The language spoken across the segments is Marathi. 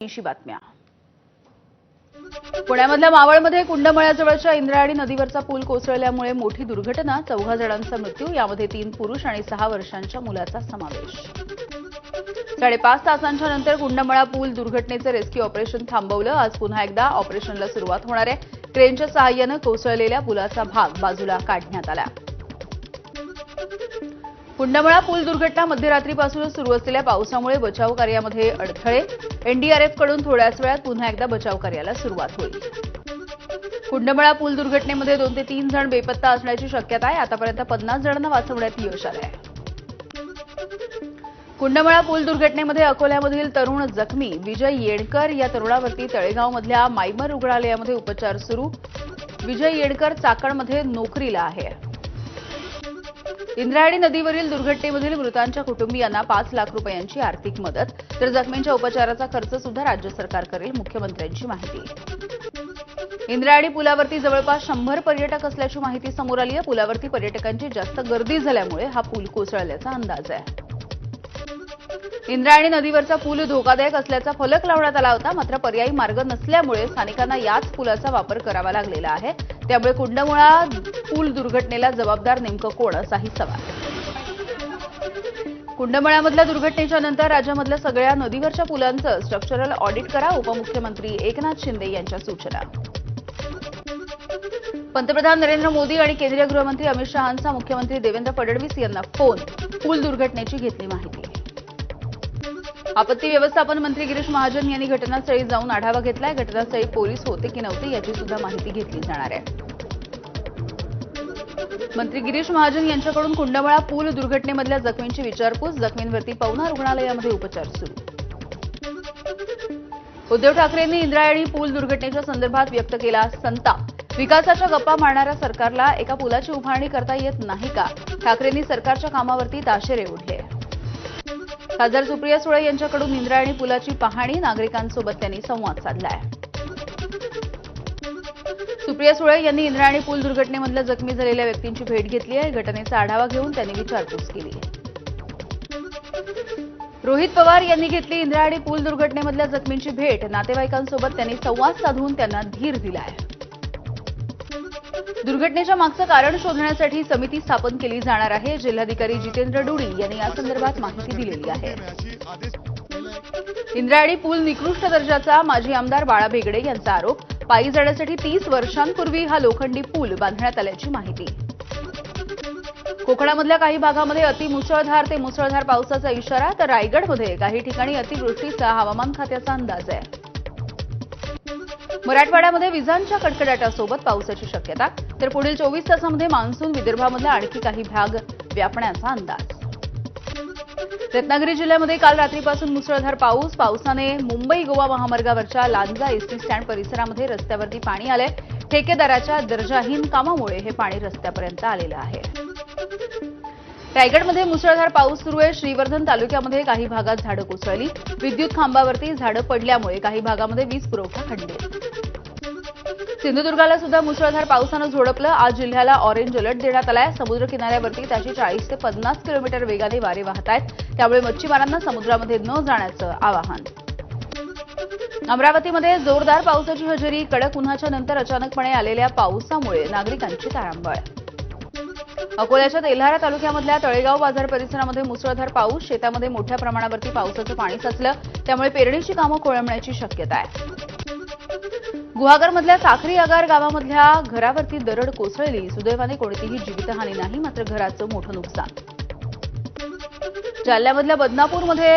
शी बातम्या। पुण्यामधल्या मावळमध्ये कुंडमळ्याजवळच्या इंद्रायणी नदीवरचा पूल कोसळल्यामुळे मोठी दुर्घटना, 14 जणांचा मृत्यू, यामध्ये 3 पुरुष आणि 6 वर्षांच्या मुलाचा समावेश। 5.5 तासांच्या नंतर कुंडमळा पूल दुर्घटनेचं रेस्क्यू ऑपरेशन थांबवलं। आज पुन्हा एकदा ऑपरेशनला सुरुवात होणार आहे। क्रेनच्या सहाय्यानं कोसळलेल्या पुलाचा भाग बाजूला काढण्यात आला। कुंडमळा पूल दुर्घटना मध्यरात्रीपासूनच सुरू असलेल्या पावसामुळे बचाव कार्यामध्ये अडथळे। एनडीआरएफकडून थोड्याच वेळात पुन्हा एकदा बचाव कार्याला सुरुवात होईल। कुंडमळा पूल दुर्घटनेमध्ये 2 ते 3 जण बेपत्ता असण्याची शक्यता आहे। आतापर्यंत 50 जणांना वाचवण्यात यश आलं आहे। कुंडमळा पूल दुर्घटनेमध्ये अकोल्यामधील तरुण जखमी। विजय येडकर या तरुणावरती तळेगावमधल्या माईमर रुग्णालयामध्ये उपचार सुरू। विजय येडकर चाकणमध्ये नोकरीला आहे। इंद्रायणी नदीवरील दुर्घटनेमधील मृतांच्या कुटुंबियांना 5 लाख रुपयांची आर्थिक मदत, तर जखमींच्या उपचाराचा खर्च सुद्धा राज्य सरकार करेल, मुख्यमंत्र्यांची माहिती। इंद्रायणी पुलावरती जवळपास 100 पर्यटक असल्याची माहिती समोर आली आहे। पुलावरती पर्यटकांची जास्त गर्दी झाल्यामुळे हा पूल कोसळल्याचा अंदाज आहे। इंद्रायणी नदीवरचा पूल धोकादायक असल्याचा फलक लावण्यात आला होता, मात्र पर्यायी मार्ग नसल्यामुळे स्थानिकांना याच पुलाचा वापर करावा लागलेला आहे। त्यामुळे कुंडमळा पूल दुर्घटनेला जबाबदार नेमकं कोण, असाही सवाल। कुंडमळ्यामधल्या दुर्घटनेच्या नंतर राज्यामधल्या सगळ्या नदीवरच्या पुलांचं स्ट्रक्चरल ऑडिट करा, उपमुख्यमंत्री एकनाथ शिंदे यांच्या सूचना। पंतप्रधान नरेंद्र मोदी आणि केंद्रीय गृहमंत्री अमित शहांचा मुख्यमंत्री देवेंद्र फडणवीस यांना फोन, पूल दुर्घटनेची घेतली माहिती। आपत्ती व्यवस्थापन मंत्री गिरीश महाजन यांनी घटनास्थळी जाऊन आढावा घेतलाय। घटनास्थळी पोलीस होते की नव्हते याची सुद्धा माहिती घेतली जाणार आहे। मंत्री गिरीश महाजन यांच्याकडून कुंडमळा पूल दुर्घटनेमधल्या जखमींची विचारपूस। जखमींवरती पवना रुग्णालयामध्ये उपचार सुरू। उद्धव ठाकरेंनी इंद्रायणी पूल दुर्घटनेच्या संदर्भात व्यक्त केला संताप। विकासाच्या गप्पा मारणाऱ्या सरकारला एका पुलाची उभारणी करता येत नाही का? ठाकरेंनी सरकारच्या कामावरती ताशेरे ओढले। खासदार सुप्रिया सुळे यांच्याकडून इंद्रायणी पुलाची पाहणी, नागरिकांसोबत त्यांनी संवाद साधलाय। सुप्रिया सुळे यांनी इंद्रायणी पूल दुर्घटनेमधल्या जखमी झालेल्या व्यक्तींची भेट घेतली आहे। घटनेचा आढावा घेऊन त्यांनी विचारपूस केली। रोहित पवार यांनी घेतली इंद्रायणी पूल दुर्घटनेमधल्या जखमींची भेट। नातेवाईकांसोबत त्यांनी संवाद साधून त्यांना धीर दिलाय। दुर्घटनेच्या मागचं कारण शोधण्यासाठी समिती स्थापन केली जाणार आहे। जिल्हाधिकारी जितेंद्र डुडी यांनी यासंदर्भात माहिती दिलेली आहे। इंद्रायणी पूल निकृष्ट दर्जाचा, माजी आमदार बाळा भेगडे यांचा आरोप। पायी जाण्यासाठी 30 वर्षांपूर्वी हा लोखंडी पूल बांधण्यात आल्याची माहिती। कोकणामधल्या काही भागामध्ये अतिमुसळधार ते मुसळधार पावसाचा इशारा, तर रायगडमध्ये काही ठिकाणी अतिवृष्टीचा हवामान खात्याचा अंदाज आहे। मराठवाड्यामध्ये विजांच्या कडकडाटासोबत पावसाची शक्यता, तर पुढील 24 तासांमध्ये मान्सून विदर्भामधला आणखी काही भाग व्यापण्याचा अंदाज। रत्नागिरी जिल्ह्यामध्ये काल रात्रीपासून मुसळधार पाऊस। पावसाने मुंबई गोवा महामार्गावरच्या लांजा एसटी स्टँड परिसरामध्ये रस्त्यावरती पाणी आलंय। ठेकेदाराच्या दर्जाहीन कामामुळे हे पाणी रस्त्यापर्यंत आलेलं आहे। रायगडमध्ये मुसळधार पाऊस सुरू आहे। श्रीवर्धन तालुक्यामध्ये काही भागात झाडं कोसळली। विद्युत खांबावरती झाडं पडल्यामुळे काही भागामध्ये वीज पुरवठा खंडित। सिंधुदुर्गाला सुद्धा मुसळधार पावसानं झोडपलं। आज जिल्ह्याला ऑरेंज अलर्ट देण्यात आलाय। समुद्र किनाऱ्यावरती ताशी 40 ते 50 किलोमीटर वेगाने वारे वाहत आहेत। त्यामुळे मच्छीमारांना समुद्रामध्ये न जाण्याचं आवाहन। अमरावतीमध्ये जोरदार पावसाची हजेरी। कडक उन्हाच्या नंतर अचानकपणे आलेल्या पावसामुळे नागरिकांची तारांबळ। अकोल्याच्या तेल्हारा तालुक्यामधल्या तळेगाव बाजार परिसरामध्ये मुसळधार पाऊस। शेतामध्ये मोठ्या प्रमाणावरती पावसाचं पाणी साचलं, त्यामुळे पेरणीची कामं खोळंबण्याची शक्यता आहे। गुहागरमधल्या साखरी आगार गावामधल्या घरावरती दरड कोसळली। सुदैवाने कोणतीही जीवितहानी नाही, मात्र घराचं मोठं नुकसान। जालन्यामधल्या बदनापूरमध्ये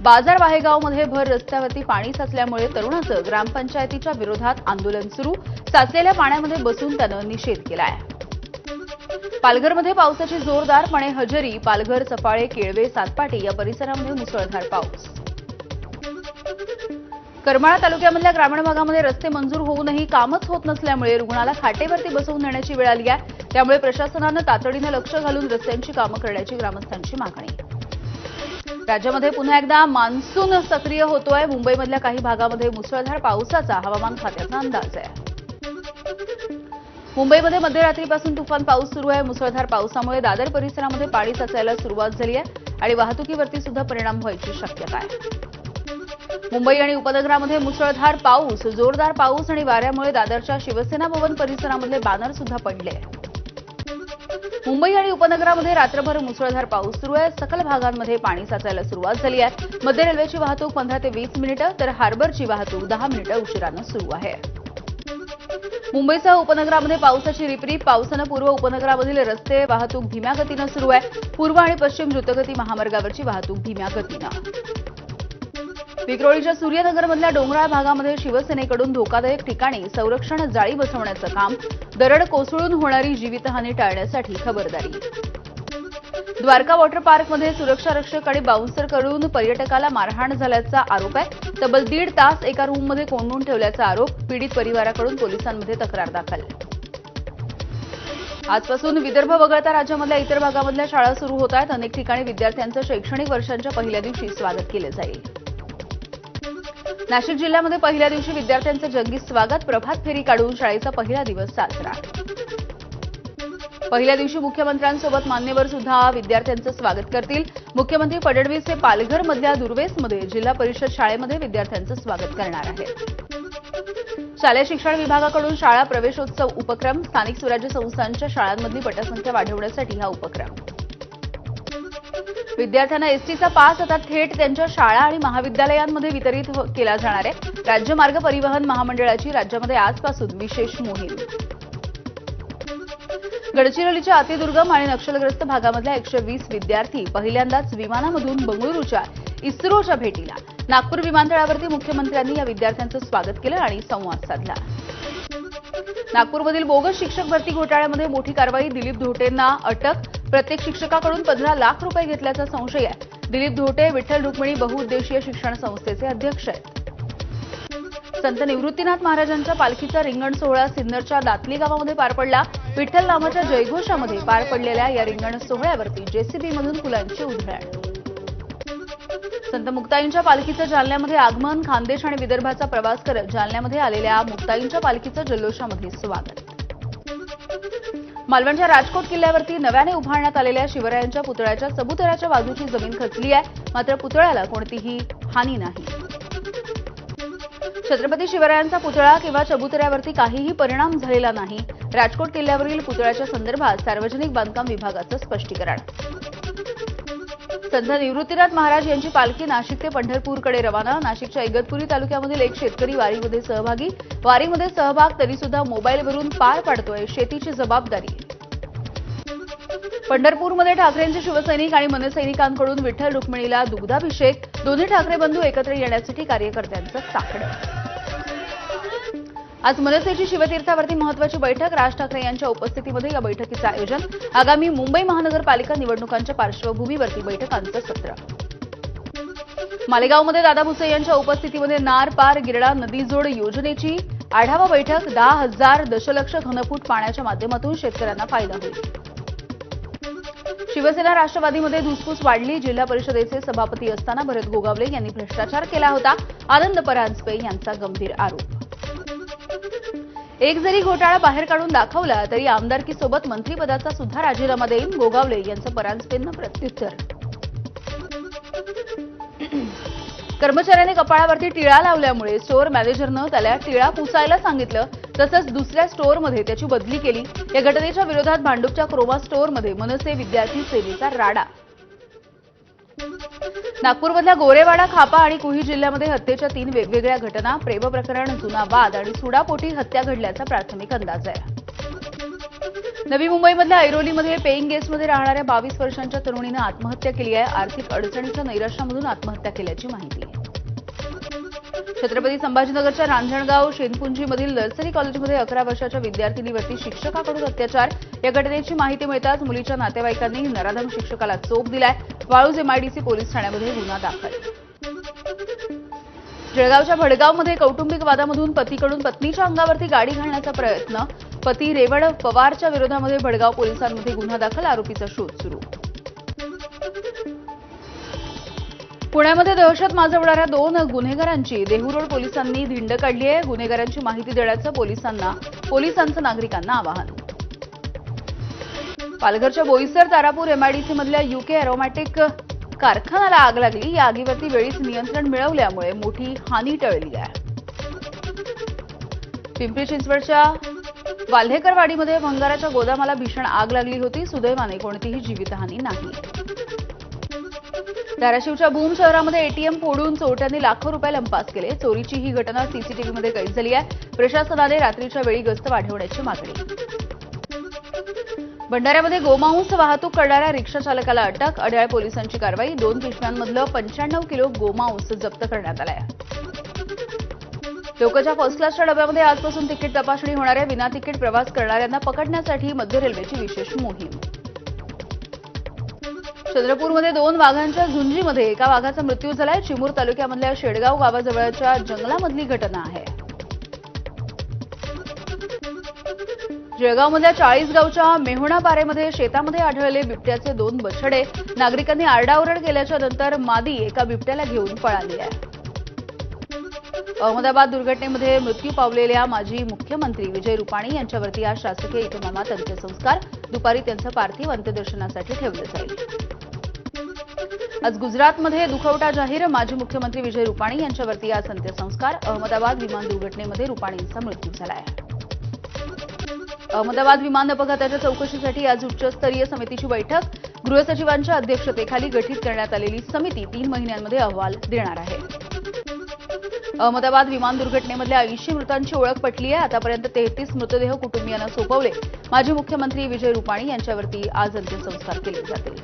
बाजार वाहेगावमध्ये भर रस्त्यावरती पाणी साचल्यामुळे तरुणाचं ग्रामपंचायतीच्या विरोधात आंदोलन सुरू। साचलेल्या पाण्यामध्ये बसून त्यानं निषेध केलाय। पालघरमध्ये पावसाची जोरदारपणे हजेरी। पालघर, सफाळे, केळवे, सातपाटी या परिसरामध्ये मुसळधार पाऊस। करमाळा तालुक्यामधल्या ग्रामीण भागामध्ये रस्ते मंजूर होऊनही कामच होत नसल्यामुळे रुग्णाला खाटेवरती बसवून नेण्याची वेळ आली आहे। त्यामुळे प्रशासनानं तातडीनं लक्ष घालून रस्त्यांची कामं करण्याची ग्रामस्थांची मागणी। राज्यामध्ये पुन्हा एकदा मान्सून सक्रिय होतोय। मुंबईमधल्या काही भागामध्ये मुसळधार पावसाचा हवामान खात्याचा अंदाज आहे। मुंबईमध्ये मध्यरात्रीपासून तुफान पाऊस सुरू आहे। मुसळधार पावसामुळे दादर परिसरामध्ये पाणी साचायला सुरुवात झाली आहे आणि वाहतुकीवरती सुद्धा परिणाम व्हायची शक्यता आहे। मुंबई आणि उपनगरामध्ये मुसळधार पाऊस, जोरदार पाऊस आणि वाऱ्यामुळे दादरच्या शिवसेना भवन परिसरामधले बॅनर सुद्धा पडले. मुंबई आणि उपनगरामध्ये रात्रभर मुसळधार पाऊस सुरू आहे. सकल भागांमध्ये पाणी साचायला सुरुवात झाली आहे. मध्य रेल्वेची वाहतूक 15 ते 20 मिनिटं तर हार्बरची वाहतूक 10 मिनिटं उशिरानं सुरू आहे. मुंबईसह उपनगरामध्ये पावसाची रिपरिप. पावसानं पूर्व उपनगरामधील रस्ते वाहतूक धीम्या गतीनं सुरू आहे. पूर्व आणि पश्चिम द्रुतगती महामार्गावरची वाहतूक धीम्या गतीनं. विक्रोळीच्या सूर्यनगरमधल्या डोंगराळ भागामध्ये शिवसेनेकडून धोकादायक ठिकाणी संरक्षण जाळी बसवण्याचं काम. दरड कोसळून होणारी जीवितहानी टाळण्यासाठी खबरदारी. द्वारका वॉटर पार्कमध्ये सुरक्षा रक्षक आणि बाउन्सर करून पर्यटकाला मारहाण झाल्याचा आरोप आहे. तब्बल 1.5 तास एका रूममध्ये कोंडून ठेवल्याचा आरोप. पीडित परिवाराकडून पोलिसांमध्ये तक्रार दाखल. आजपासून विदर्भ वगळता राज्यामधल्या इतर भागामधल्या शाळा सुरू होत आहेत. अनेक ठिकाणी विद्यार्थ्यांचं शैक्षणिक वर्षांच्या पहिल्या दिवशी स्वागत केलं जाईल. नाशिक जिल्ह्यामध्ये पहिल्या दिवशी विद्यार्थ्यांचं जंगी स्वागत. प्रभात फेरी काढून शाळेचा पहिला दिवस साजरा. पहिल्या दिवशी मुख्यमंत्र्यांसोबत मान्यवर सुद्धा विद्यार्थ्यांचं स्वागत करतील. मुख्यमंत्री फडणवीस हे पालघरमधल्या दुर्वेसमध्ये जिल्हा परिषद शाळेमध्ये विद्यार्थ्यांचं स्वागत करणार आहेत. शालेय शिक्षण विभागाकडून शाळा प्रवेशोत्सव उपक्रम. स्थानिक स्वराज्य संस्थांच्या शाळांमधली पटसंख्या वाढवण्यासाठी हा उपक्रम. विद्यार्थ्यांना एसटीचा पास आता थेट त्यांच्या शाळा आणि महाविद्यालयांमध्ये वितरित केला जाणार आहे. राज्य मार्ग परिवहन महामंडळाची राज्यामध्ये आजपासून विशेष मोहीम. गडचिरोलीच्या अतिदुर्गम आणि नक्षलग्रस्त भागामधल्या 120 विद्यार्थी पहिल्यांदाच विमानामधून बंगळुरूच्या इस्रोच्या भेटीला. नागपूर विमानतळावरती मुख्यमंत्र्यांनी या विद्यार्थ्यांचं स्वागत केलं आणि संवाद साधला. नागपूरमधील बोगस शिक्षक भरती घोटाळ्यामध्ये मोठी कारवाई. दिलीप धोटेंना अटक. प्रत्येक शिक्षकाकडून 15 लाख रुपये घेतल्याचा संशय आहे. दिलीप धोटे विठ्ठल रुक्मिणी बहुउद्देशीय शिक्षण संस्थेचे अध्यक्ष आहेत. संत निवृत्तीनाथ महाराजांच्या पालखीचा रिंगण सोहळा सिन्नरच्या दातली गावामध्ये पार पडला. विठ्ठल नामाच्या जयघोषामध्ये पार पडलेल्या या रिंगण सोहळ्यावरती जेसीबीमधून फुलांची उधळण. संत मुक्ताईंच्या पालखीचं जालन्यामध्ये आगमन. खानदेश आणि विदर्भाचा प्रवास करत जालन्यामध्ये आलेल्या मुक्ताईंच्या पालखीचं जल्लोषामध्ये स्वागत. मालवणच्या राजकोट किल्ल्यावरती नव्याने उभारण्यात आलेल्या शिवरायांच्या पुतळ्याच्या चबुतऱ्याच्या बाजूची जमीन खचली आहे. मात्र पुतळ्याला कोणतीही हानी नाही. छत्रपती शिवरायांचा पुतळा किंवा चबुतऱ्यावरती काहीही परिणाम झालेला नाही. राजकोट किल्ल्यावरील पुतळ्याच्या संदर्भात सार्वजनिक बांधकाम विभागाचं स्पष्टीकरण. संत निवृत्तीनाथ महाराज यांची पालखी नाशिक ते पंढरपूरकडे रवाना. नाशिकच्या इगतपुरी तालुक्यामधील एक शेतकरी वारीमध्ये सहभागी. वारीमध्ये सहभाग तरी सुद्धा मोबाईलवरून पार पाडतोय. शेतीची जबाबदारी. पंढरपूरमध्ये ठाकरेंचे शिवसैनिक आणि मनसैनिकांकडून विठ्ठल रुक्मिणीला दुग्धाभिषेक. दोन्ही ठाकरे बंधू एकत्र येण्यासाठी कार्यकर्त्यांचं साकडं. आज मनसेची शिवतीर्थावरती महत्वाची बैठक. राज ठाकरे यांच्या उपस्थितीमध्ये या बैठकीचं आयोजन. आगामी मुंबई महानगरपालिका निवडणुकांच्या पार्श्वभूमीवरती बैठकांचं सत्र. मालेगावमध्ये दादा भुसे यांच्या उपस्थितीमध्ये नार पार गिरणा नदीजोड योजनेची आढावा बैठक. 10,000 दशलक्ष घनफूट पाण्याच्या माध्यमातून शेतकऱ्यांना फायदा होईल. शिवसेना राष्ट्रवादीमध्ये धुसफूस वाढली. जिल्हा परिषदेचे सभापती असताना भरत गोगावले यांनी भ्रष्टाचार केला होता. आनंद परांजपे यांचा गंभीर आरोप. एक जरी घोटाळा बाहेर काढून दाखवला तरी आमदारकीसोबत मंत्रिपदाचा सुद्धा राजीनामा देईन. गोगावले यांचं परांजपेंना प्रत्युत्तर. कर्मचाऱ्याने कपाळावरती टिळा लावल्यामुळे स्टोअर मॅनेजरनं त्याला टिळा पुसायला सांगितलं. तसंच दुसऱ्या स्टोअरमध्ये त्याची बदली केली. या घटनेच्या विरोधात भांडूपच्या क्रोमा स्टोअरमध्ये मनसे विद्यार्थी सेनेचा राडा. नागपूरमधल्या गोरेवाडा, खापा आणि कुही जिल्ह्यामध्ये हत्येच्या 3 वेगवेगळ्या घटना. प्रेम प्रकरण, जुना वाद आणि सुडापोटी हत्या घडल्याचा प्राथमिक अंदाज आहे. नवी मुंबईमधल्या ऐरोलीमध्ये पेईंग गेस्टमध्ये राहणाऱ्या 22 वर्षांच्या तरुणीनं आत्महत्या केली आहे. आर्थिक अडचणीच्या नैराश्यामधून आत्महत्या केल्याची माहिती. छत्रपती संभाजीनगरच्या रांजणगाव शेनपुंजीमधील नर्सरी कॉलेजमध्ये 11 वर्षाच्या विद्यार्थिनीवरती शिक्षकाकडून अत्याचार. या घटनेची माहिती मिळताच मुलीच्या नातेवाईकांनी नराधम शिक्षकाला चोप दिलाय. वाळूज एमआयडीसी पोलीस ठाण्यामध्ये गुन्हा दाखल. जळगावच्या भडगावमध्ये कौटुंबिक वादामधून पतीकडून पत्नीच्या अंगावरती गाडी घालण्याचा प्रयत्न. पती रेवण पवारच्या विरोधामध्ये भडगाव पोलिसांमध्ये गुन्हा दाखल. आरोपीचा शोध सुरू. पुण्यामध्ये दहशत माजवणाऱ्या 2 गुन्हेगारांची देहूरोड पोलिसांनी धिंड काढली आहे. गुन्हेगारांची माहिती देण्याचं पोलिसांचं नागरिकांना आवाहन. पालघरच्या बोईसर तारापूर एमआयडीसीमधल्या यूके एरोमॅटिक कारखान्याला आग लागली. या आगीवरती वेळीच नियंत्रण मिळवल्यामुळे मोठी हानी टळली आहे. पिंपरी चिंचवडच्या वाल्हेकरवाडीमध्ये भंगाराच्या गोदामाला भीषण आग लागली होती. सुदैवाने कोणतीही जीवितहानी नाही. धाराशिवच्या भूम शहरामध्ये एटीएम फोडून चोरट्यांनी लाखो रुपये लंपास केले. चोरीची ही घटना सीसीटीव्हीमध्ये कैद झाली आहे. प्रशासनाने रात्रीच्या वेळी गस्त वाढवण्याची मागणी. भंडाऱ्यामध्ये गोमांस वाहतूक करणाऱ्या रिक्षा चालकाला अटक. अड्याळ पोलिसांची कारवाई. 2 पिशव्यांमधलं 95 किलो गोमांस जप्त करण्यात आलाय. लोकलच्या फर्स्ट क्लासच्या डब्यामध्ये आजपासून तिकीट तपासणी होणार आहे. विना तिकीट प्रवास करणाऱ्यांना पकडण्यासाठी मध्य रेल्वेची विशेष मोहीम. चंद्रपूरमध्ये 2 वाघांच्या झुंजीमध्ये एका वाघाचा मृत्यू झालाय. चिमूर तालुक्यामधल्या शेडगाव गावाजवळच्या जंगलामधली घटना आहे. जळगावमधल्या 40 गावच्या मेहुणापारेमध्ये शेतामध्ये आढळले बिबट्याचे 2 बछडे. नागरिकांनी आरडाओरड केल्याच्या नंतर मादी एका बिबट्याला घेऊन पळाली आहे. अहमदाबाद दुर्घटनेमध्ये मृत्यू पावलेल्या माजी मुख्यमंत्री विजय रुपाणी यांच्यावरती आज शासकीय इतमामात अंत्यसंस्कार. दुपारी त्यांचं पार्थिव अंत्यदर्शनासाठी ठेवलं जाईल. आज गुजरातमध्ये दुखवटा जाहीर. माजी मुख्यमंत्री विजय रुपाणी यांच्यावरती आज अंत्यसंस्कार. अहमदाबाद विमान दुर्घटनेमध्ये रुपाणींचा मृत्यू झाला आहे. अहमदाबाद विमान अपघाताच्या चौकशीसाठी आज उच्चस्तरीय समितीची बैठक. गृहसचिवांच्या अध्यक्षतेखाली गठीत करण्यात आलेली समिती 3 महिन्यांमध्ये अहवाल देणार आहे. अहमदाबाद विमान दुर्घटनेमधल्या 80 मृतांची ओळख पटली आहे. आतापर्यंत 33 मृतदेह कुटुंबियांना सोपवले. माजी मुख्यमंत्री विजय रुपाणी यांच्यावरती आज अंत्यसंस्कार केले जातील.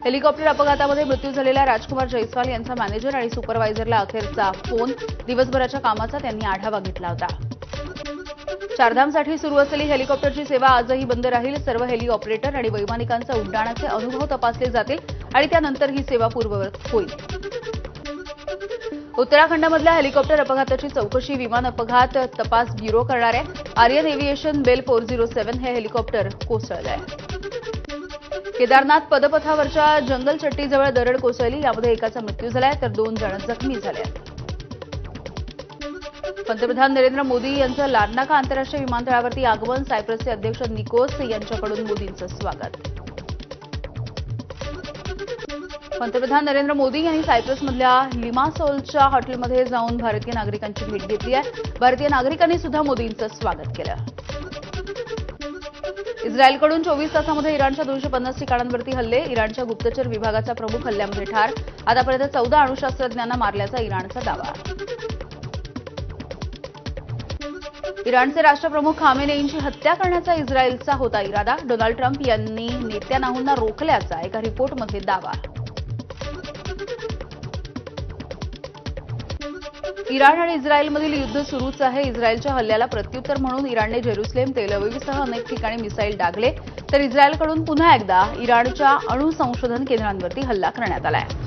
हेलिकॉप्टर अपघातामध्ये मृत्यू झालेल्या राजकुमार जयस्वाल यांचा मॅनेजर आणि सुपरवायझरला अखेरचा फोन. दिवसभराच्या कामाचा त्यांनी आढावा घेतला होता. चारधामसाठी सुरू असलेली हेलिकॉप्टरची सेवा आजही बंद राहील. सर्व हेली ऑपरेटर आणि वैमानिकांचे उड्डाणाचे अनुभव तपासले जातील आणि त्यानंतर ही सेवा पूर्ववत होईल. उत्तराखंडमधल्या हेलिकॉप्टर अपघाताची चौकशी विमान अपघात तपास ब्युरो करणार आहे. आर्यन एव्हिएशन बेल 407 हे हेलिकॉप्टर कोसळलं आहे. केदारनाथ पदपथावरच्या जंगलचट्टीजवळ दरड कोसळली. यामध्ये एकाचा मृत्यू झालाय तर 2 जण जखमी झाले आहेत. पंतप्रधान नरेंद्र मोदी यांचं लारनाका आंतरराष्ट्रीय विमानतळावरती आगमन. सायप्रसचे अध्यक्ष निकोस यांच्याकडून मोदींचं स्वागत. पंतप्रधान नरेंद्र मोदी यांनी सायप्रसमधल्या लिमासोलच्या हॉटेलमध्ये जाऊन भारतीय नागरिकांची भेट घेतली आहे. भारतीय नागरिकांनी सुद्धा मोदींचं स्वागत केलं. इस्रायलकडून 24 तासामध्ये इराणच्या 250 ठिकाणांवरती हल्ले. इराणच्या गुप्तचर विभागाचा प्रमुख हल्ल्यामध्ये ठार. आतापर्यंत 14 अणुशास्त्रज्ञांना मारल्याचा इराणचा दावा. इराणचे राष्ट्रप्रमुख खामेनेईंची हत्या करण्याचा इस्रायलचा होता इरादा. डोनाल्ड ट्रम्प यांनी नेत्यानाहूंना रोखल्याचा एका रिपोर्टमध्ये दावा. इराण आणि इस्रायलमधील युद्ध सुरूच आहे. इस्रायलच्या हल्ल्याला प्रत्युत्तर म्हणून इराणने जेरुसलेम, तेल अविवसह अनेक ठिकाणी मिसाईल डागले तर इस्रायलकडून पुन्हा एकदा इराणच्या अणुसंशोधन केंद्रांवरती हल्ला करण्यात आला आहे.